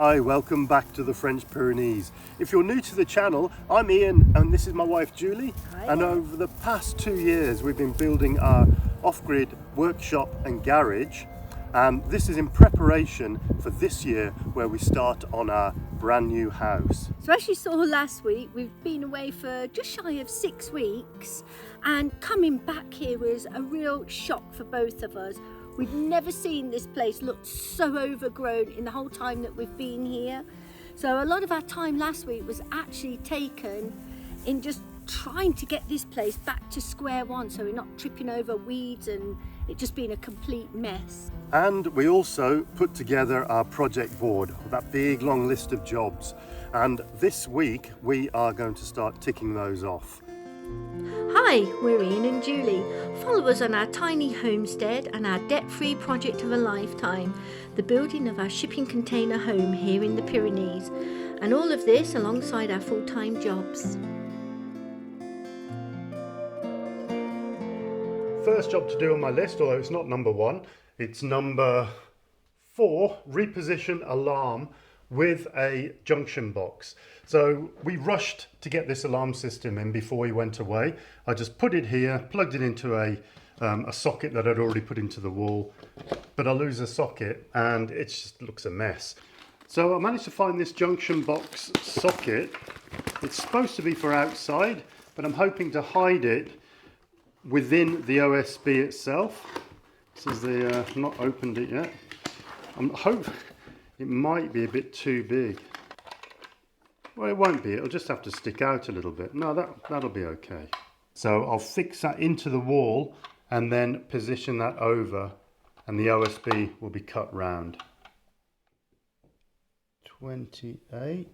Hi, welcome back to the French Pyrenees. If you're new to the channel, I'm Ian and this is my wife Julie. Hi. And over the past 2 years we've been building our off-grid workshop and garage, and this is in preparation for this year where we start on our brand new house. So as you saw last week, we've been away for just shy of 6 weeks, and coming back here was a real shock for both of us. We'd never seen this place look so overgrown in the whole time that we've been here. So a lot of our time last week was actually taken in just trying to get this place back to square one, so we're not tripping over weeds and it just being a complete mess. And we also put together our project board, that big long list of jobs. And this week we are going to start ticking those off. Hi, we're Ian and Julie. Follow us on our tiny homestead and our debt-free project of a lifetime, the building of our shipping container home here in the Pyrenees, and all of this alongside our full-time jobs. First job to do on my list, although it's not number 1, it's number 4, reposition alarm with a junction box. So we rushed to get this alarm system in before we went away. I just put it here, plugged it into a socket that I'd already put into the wall, but I lose a socket and it just looks a mess. So I managed to find this junction box socket. It's supposed to be for outside, but I'm hoping to hide it within the OSB itself. This is the, I've not opened it yet. I'm hoping it might be a bit too big. Well, it won't be, it'll just have to stick out a little bit. No, that'll be okay. So I'll fix that into the wall and then position that over, and the OSB will be cut round. 28.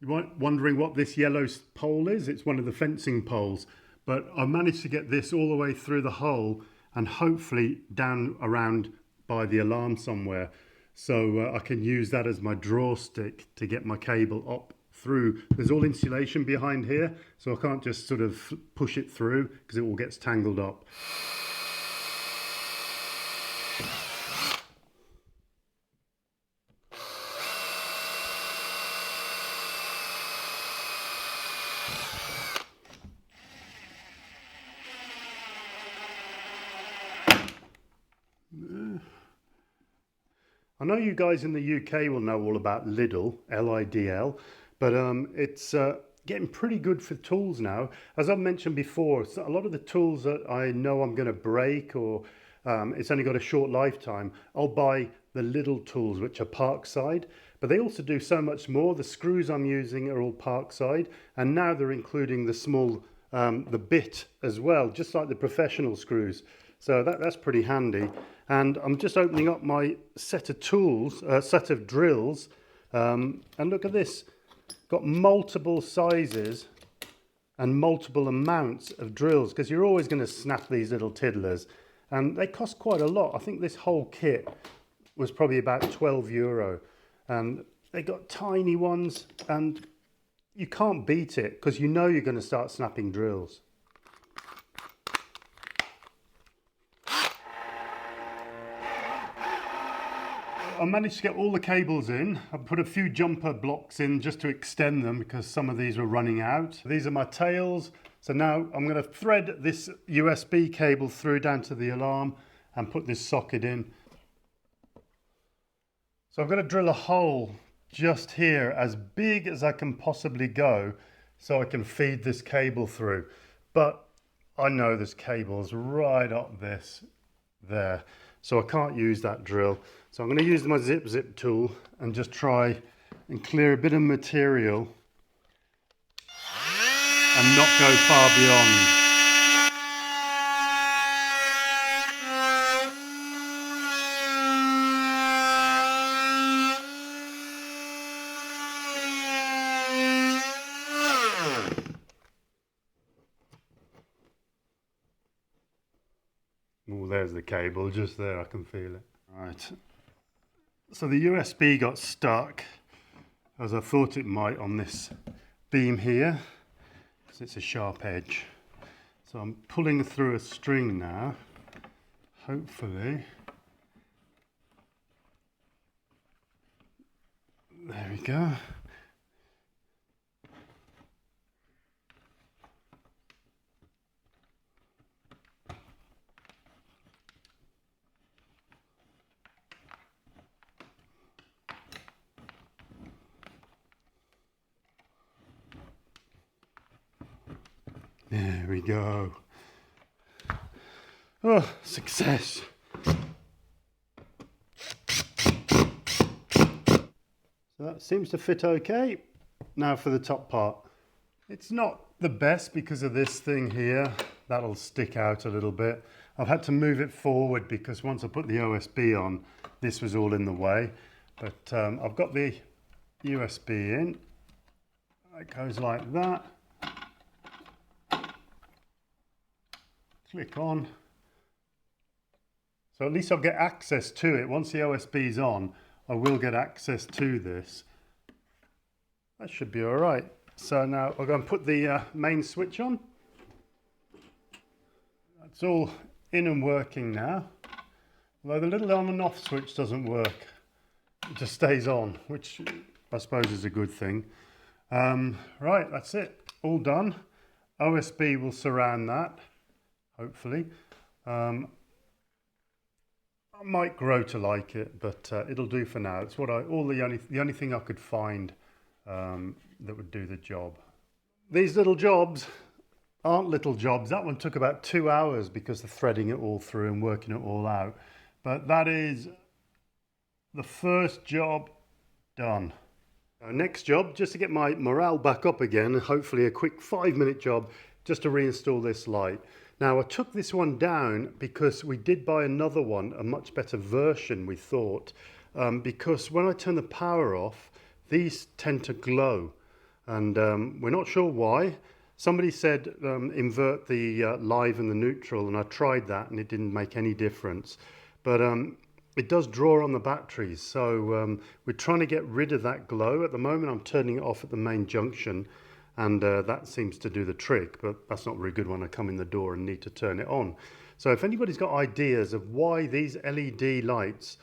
You're wondering what this yellow pole is? It's one of the fencing poles, but I managed to get this all the way through the hole and hopefully down around by the alarm somewhere, so I can use that as my draw stick to get my cable up through. There's all insulation behind here, so I can't just sort of push it through because it all gets tangled up. I know you guys in the UK will know all about Lidl, L-I-D-L, but it's getting pretty good for tools now. As I've mentioned before, so a lot of the tools that I know I'm going to break or it's only got a short lifetime, I'll buy the Lidl tools, which are Parkside, but they also do so much more. The screws I'm using are all Parkside, and now they're including the small, the bit as well, just like the professional screws. So that's pretty handy. And I'm just opening up my set of tools, set of drills, and look at this. Got multiple sizes and multiple amounts of drills, because you're always going to snap these little tiddlers, and they cost quite a lot. I think this whole kit was probably about €12, and they got tiny ones, and you can't beat it because you know you're going to start snapping drills. I managed to get all the cables in. I put a few jumper blocks in just to extend them because some of these were running out. These are my tails. So now I'm going to thread this USB cable through down to the alarm and put this socket in. So I'm going to drill a hole just here as big as I can possibly go so I can feed this cable through. But I know there's cables right up there. So I can't use that drill. So I'm going to use my zip tool and just try and clear a bit of material and not go far beyond. Oh, there's the cable, just there, I can feel it. Right, so the USB got stuck as I thought it might on this beam here, because it's a sharp edge. So I'm pulling through a string now, hopefully. There we go. There we go. Oh, success. So that seems to fit okay. Now for the top part. It's not the best because of this thing here. That'll stick out a little bit. I've had to move it forward because once I put the OSB on, this was all in the way. But I've got the USB in. It goes like that. Click on. So at least I'll get access to it. Once the OSB's on, I will get access to this. That should be all right. So now I'll go and put the main switch on. That's all in and working now. Although the little on and off switch doesn't work. It just stays on, which I suppose is a good thing. Right, that's it. All done. OSB will surround that, hopefully. I might grow to like it, but it'll do for now. It's what the only thing I could find that would do the job. These little jobs aren't little jobs. That one took about 2 hours because of threading it all through and working it all out. But that is the first job done. Next job, just to get my morale back up again, and hopefully a quick 5-minute job just to reinstall this light. Now I took this one down because we did buy another one, a much better version we thought, because when I turn the power off, these tend to glow, and we're not sure why. Somebody said invert the live and the neutral, and I tried that and it didn't make any difference. But it does draw on the batteries, so we're trying to get rid of that glow. At the moment I'm turning it off at the main junction, and that seems to do the trick, but that's not very good when I come in the door and need to turn it on. So if anybody's got ideas of why these LED lights,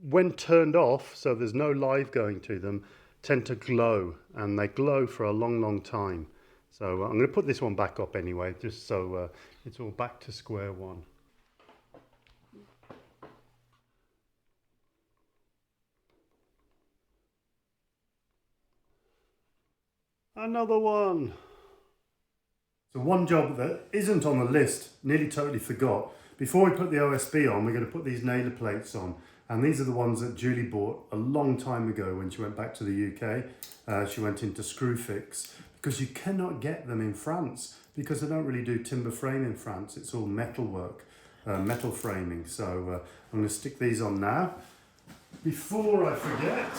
when turned off, so there's no live going to them, tend to glow, and they glow for a long time. So I'm going to put this one back up anyway, just so it's all back to square one. Another one. So one job that isn't on the list, nearly totally forgot. Before we put the OSB on, we're going to put these nailer plates on. And these are the ones that Julie bought a long time ago when she went back to the UK. She went into Screwfix, because you cannot get them in France because they don't really do timber frame in France. It's all metal work, metal framing. So I'm going to stick these on now. Before I forget,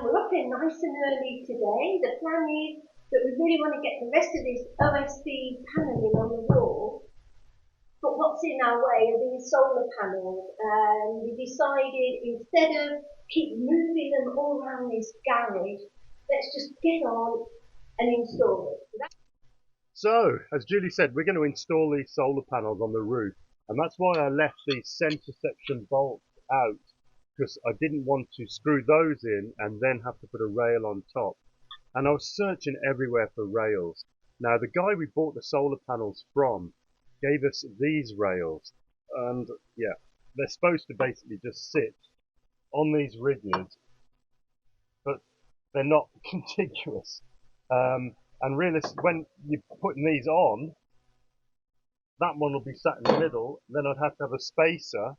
we're up here nice and early today. The plan is that we really want to get the rest of this OSB panelling on the wall, but what's in our way are these solar panels, and we decided instead of keep moving them all around this garage, let's just get on and install it. so as Julie said, we're going to install these solar panels on the roof, and that's why I left the centre section bolts out, because I didn't want to screw those in and then have to put a rail on top. and I was searching everywhere for rails. Now the guy we bought the solar panels from gave us these rails, and yeah, they're supposed to basically just sit on these ridges, but they're not contiguous. And really, when you're putting these on, that one will be sat in the middle, then I'd have to have a spacer.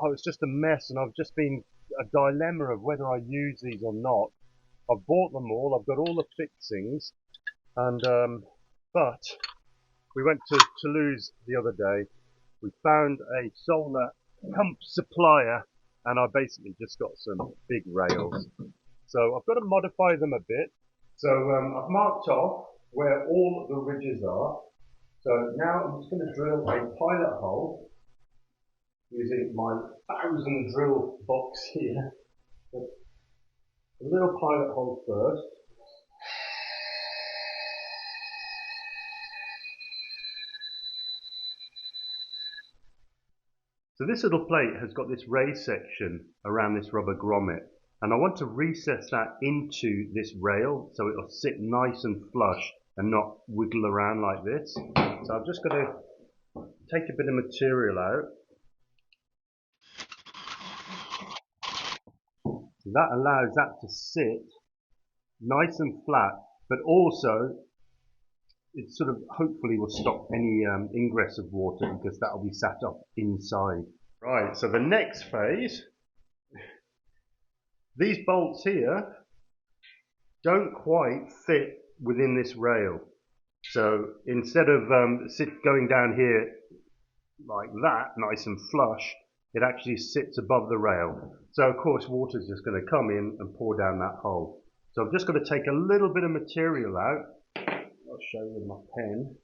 It's just a mess, and I've just been a dilemma of whether I use these or not. I've bought them all, I've got all the fixings, and but we went to Toulouse the other day. We found a solar pump supplier, and I basically just got some big rails. So I've got to modify them a bit. So I've marked off where all the ridges are. So now I'm just going to drill a pilot hole using my 1000 drill box here. A little pilot hole first. So this little plate has got this raised section around this rubber grommet, and I want to recess that into this rail so it'll sit nice and flush and not wiggle around like this. So I'm just going to take a bit of material out. So that allows that to sit nice and flat, but also it sort of hopefully will stop any ingress of water because that will be sat up inside. Right, so the next phase, these bolts here don't quite fit within this rail. So instead of going down here like that, nice and flush, it actually sits above the rail. So of course water's just going to come in and pour down that hole. So I'm just going to take a little bit of material out. I'll show you with my pen.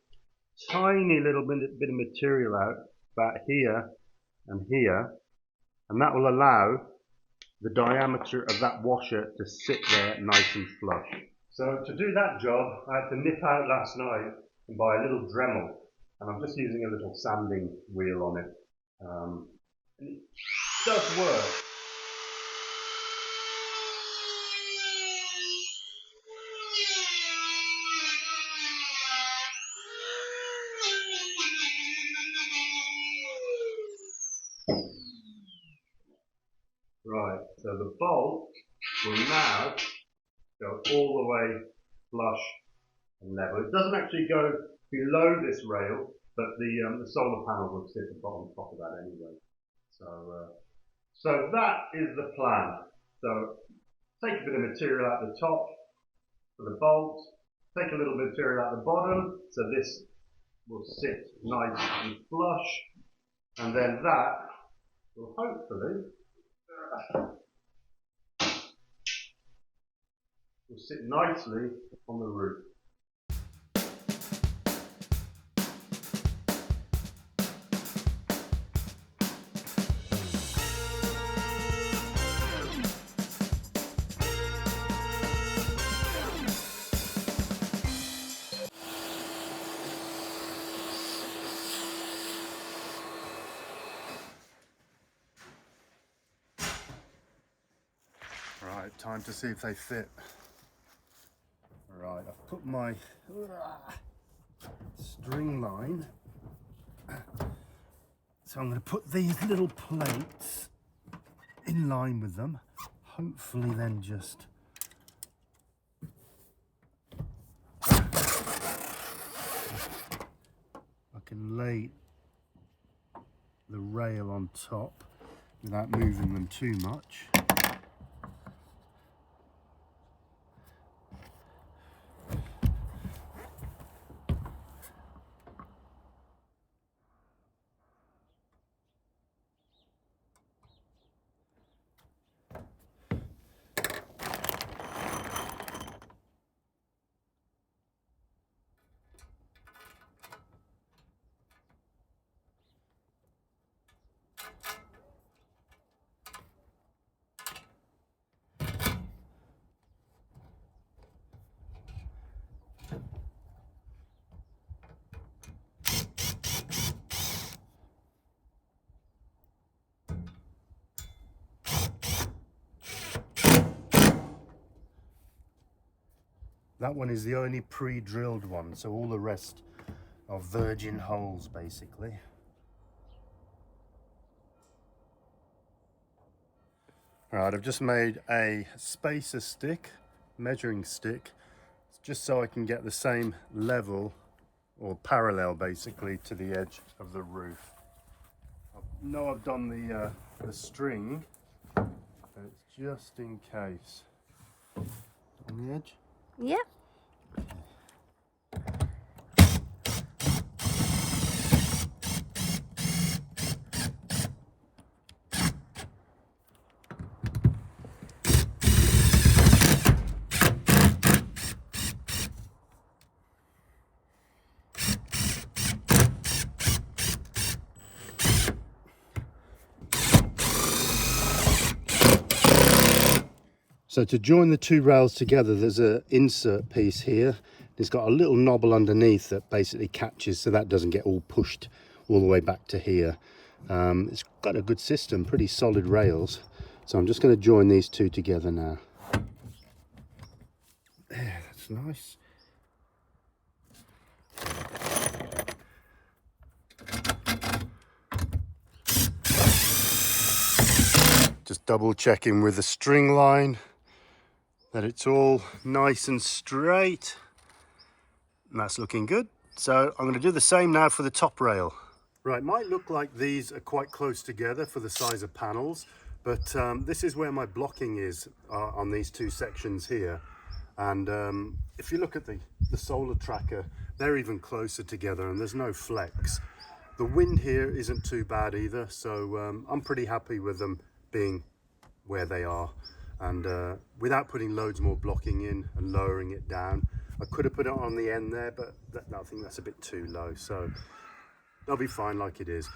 Tiny little bit of material out about here and here, and that will allow the diameter of that washer to sit there nice and flush. So to do that job, I had to nip out last night and buy a little Dremel, and I'm just using a little sanding wheel on it. And it does work. Right, so the bolt will now go all the way flush and level. It doesn't actually go below this rail, but the solar panel will sit on top of that anyway. So that is the plan. So take a bit of material out the top for the bolt, take a little bit of material out the bottom, so this will sit nice and flush, and then that will hopefully will sit nicely on the roof. Right, time to see if they fit. Right, I've put my string line. So I'm going to put these little plates in line with them. Hopefully then just I can lay the rail on top without moving them too much. That one is the only pre-drilled one, so all the rest are virgin holes basically. Alright, I've just made a spacer stick, measuring stick, just so I can get the same level or parallel basically to the edge of the roof. I know I've done the string, but it's just in case. On the edge? Yeah. So to join the two rails together, there's an insert piece here. It's got a little knobble underneath that basically catches so that doesn't get all pushed all the way back to here. It's got a good system, pretty solid rails. So I'm just going to join these two together now. Yeah, that's nice. Just double checking with the string line that it's all nice and straight. And that's looking good. So I'm going to do the same now for the top rail. Right, might look like these are quite close together for the size of panels, but this is where my blocking is on these two sections here. And if you look at the solar tracker, they're even closer together and there's no flex. The wind here isn't too bad either, so I'm pretty happy with them being where they are. And without putting loads more blocking in and lowering it down, I could have put it on the end there, but I think that's a bit too low, so they'll be fine like it is.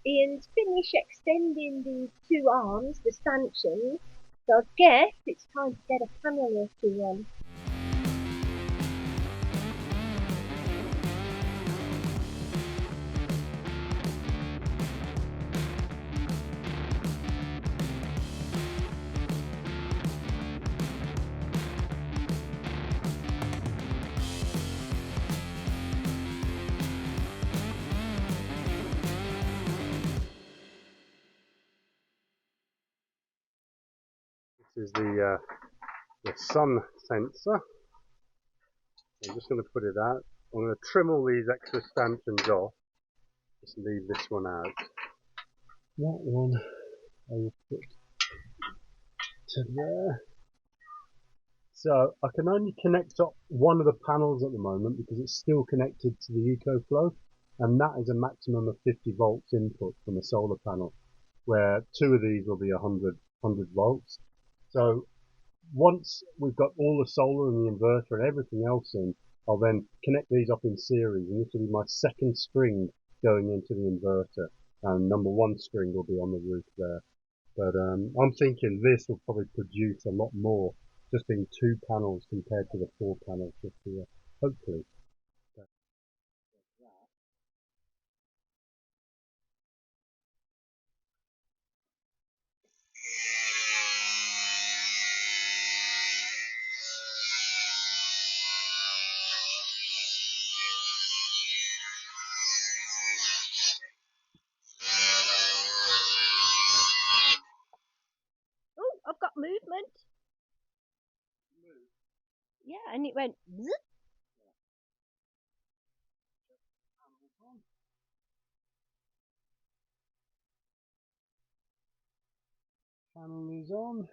Ian's finished extending the two arms, the stanchions, so I guess it's time to get a panel or two on. This is the sun sensor. I'm just going to put it out. I'm going to trim all these extra stanchions off. Just leave this one out. That one I will put to there. So I can only connect up one of the panels at the moment because it's still connected to the EcoFlow, and that is a maximum of 50 volts input from a solar panel, where two of these will be 100 volts. So once we've got all the solar and the inverter and everything else in, I'll then connect these up in series, and this will be my second string going into the inverter, and number one string will be on the roof there. But I'm thinking this will probably produce a lot more just being two panels compared to the four panels just here, hopefully. Oh, I've got movement. Yeah, and it went zzz. Panel is on.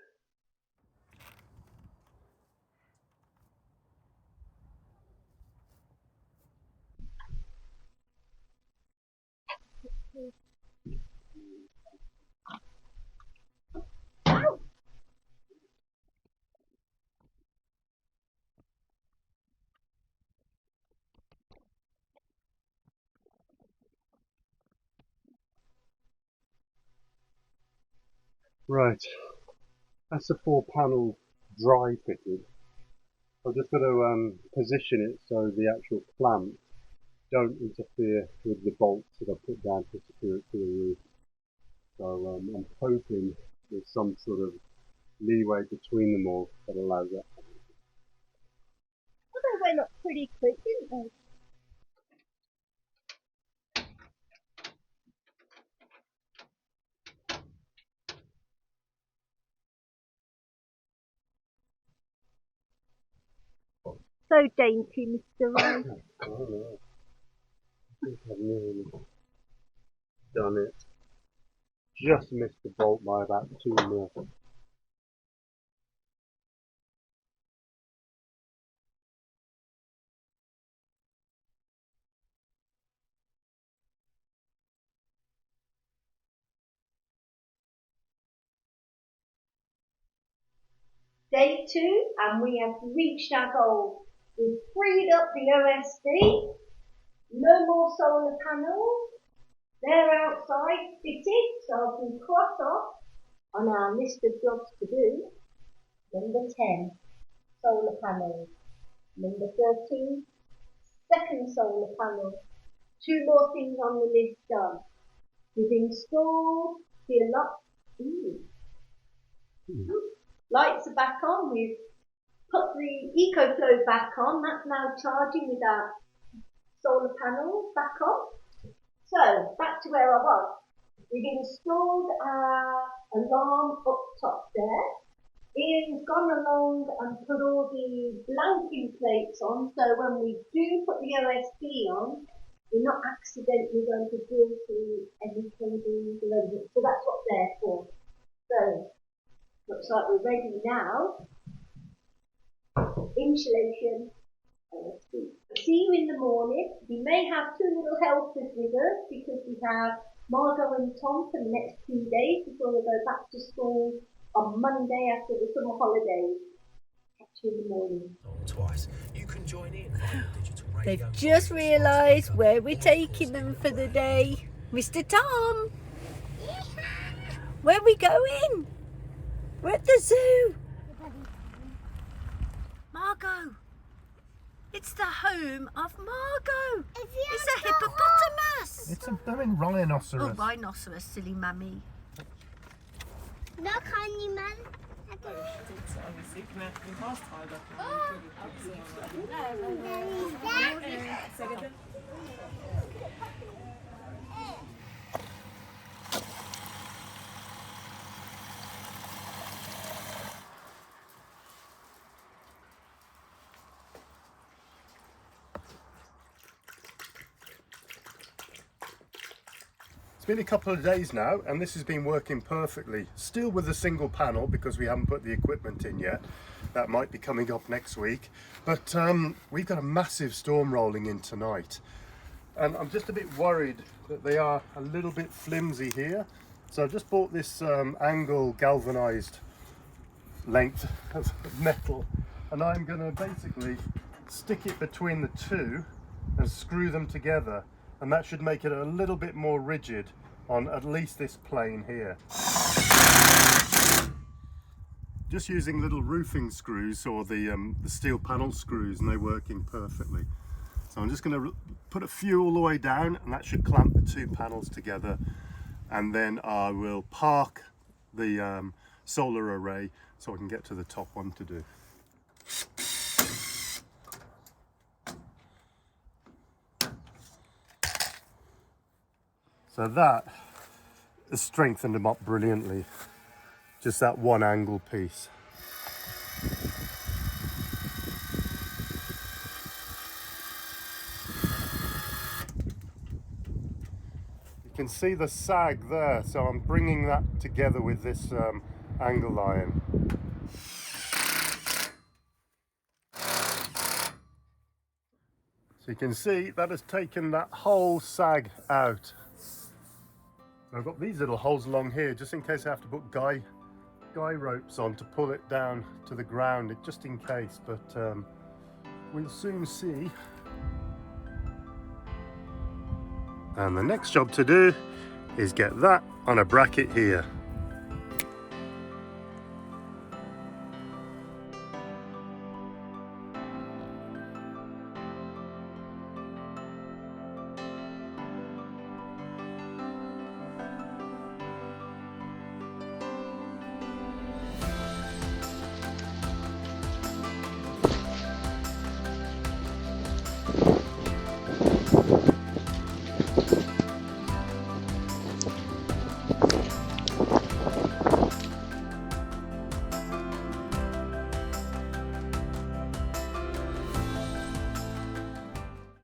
Right, that's the 4-panel dry fitted. I've just got to position it so the actual clamps don't interfere with the bolts that I've put down to secure it to the roof. So I'm hoping there's some sort of leeway between them all that allows that. Well, they went up pretty quick, didn't they? So dainty, Mr. Wright. Oh no, I think I've nearly done it. Just missed the bolt by about 2 mil. Day 2, and we have reached our goal. We've freed up the OSB, no more solar panels, they're outside fitted, so I can cross off on our list of jobs to do. Number 10, solar panels. Number 13, second solar panel. 2 more things on the list done. We've installed the lights are back on. We've put the EcoFlow back on. That's now charging with our solar panels back on. So back to where I was. We've installed our alarm up top there. Ian's gone along and put all the blanking plates on, so when we do put the OSB on, we're not accidentally going to drill through any cables or anything. So that's what they're for. So looks like we're ready now. Insulation. See you in the morning. We may have 2 little helpers with us because we have Margot and Tom for the next 2 days before they go back to school on Monday after the summer holidays. Catch you in the morning. Twice. You can join in via digital radio. They've just realised where we're taking them for the day. Mr. Tom! Where are we going? We're at the zoo. Margot! It's the home of Margot! It's a hippopotamus! They're in rhinoceros. Oh, rhinoceros, silly mammy. Da kan niemand. It's been a couple of days now and this has been working perfectly. Still with a single panel because we haven't put the equipment in yet. That might be coming up next week. But we've got a massive storm rolling in tonight. And I'm just a bit worried that they are a little bit flimsy here. So I've just bought this angle galvanized length of metal. And I'm going to basically stick it between the two and screw them together. And that should make it a little bit more rigid on at least this plane here. Just using little roofing screws or the steel panel screws, and they're working perfectly. So I'm just going to put a few all the way down, and that should clamp the 2 panels together. And then I will park the solar array so I can get to the top one to do. So that has strengthened them up brilliantly. Just that one angle piece. You can see the sag there, so I'm bringing that together with this angle iron. So you can see that has taken that whole sag out. I've got these little holes along here just in case I have to put guy ropes on to pull it down to the ground, just in case, but we'll soon see. And the next job to do is get that on a bracket here.